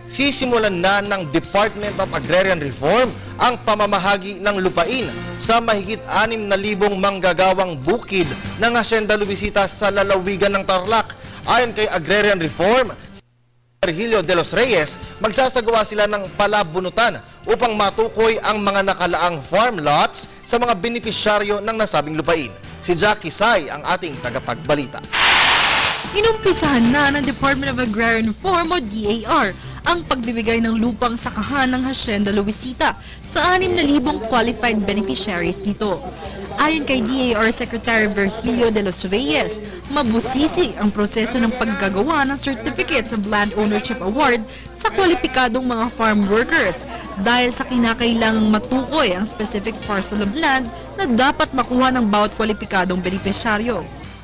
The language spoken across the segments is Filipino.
Sisimulan na ng Department of Agrarian Reform ang pamamahagi ng lupain sa mahigit 6,000 manggagawang bukid ng Hacienda Luisita sa lalawigan ng Tarlac. Ayon kay Agrarian Reform, Virgilio de los Reyes, magsasagawa sila ng palabunutan upang matukoy ang mga nakalaang farm lots sa mga benepisyaryo ng nasabing lupain. Si Jackie Say ang ating tagapagbalita. Inumpisahan na ng Department of Agrarian Reform o DAR ang pagbibigay ng lupang sakahan ng Hacienda Luisita sa 6,000 qualified beneficiaries nito. Ayon kay DAR Secretary Virgilio de los Reyes, mabusisi ang proseso ng paggagawa ng Certificates of Land Ownership Award sa kwalipikadong mga farm workers dahil sa kinakailangang matukoy ang specific parcel of land na dapat makuha ng bawat kwalipikadong benepisyaryo.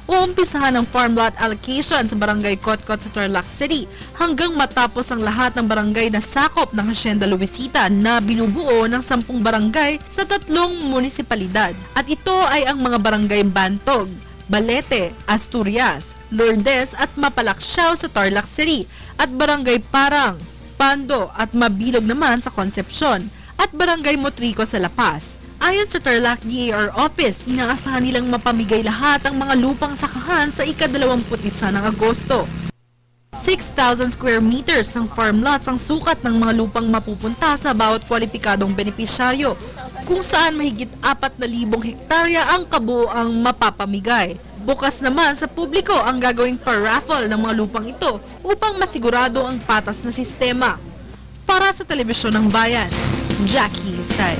Uumpisahan ang farm lot allocation sa barangay Kotkot sa Tarlac City hanggang matapos ang lahat ng barangay na sakop ng Hacienda Luisita na binubuo ng 10 barangay sa 3 munisipalidad. At ito ay ang mga barangay Bantog, Balete, Asturias, Lourdes at Mapalaksyaw sa Tarlac City at barangay Parang, Pando at Mabilog naman sa Concepcion at barangay Motrico sa La Paz. Ayon sa Tarlac DAR Office, inaasahan nilang mapamigay lahat ang mga lupang sakahan sa ika-21 ng Agosto. 6,000 square meters ng farm lots ang sukat ng mga lupang mapupunta sa bawat kwalipikadong benepisyaryo, kung saan mahigit 4,000 hektarya ang kabuoang mapapamigay. Bukas naman sa publiko ang gagawing pa-raffle ng mga lupang ito upang masigurado ang patas na sistema. Para sa Telebisyon ng Bayan, Jackie Say.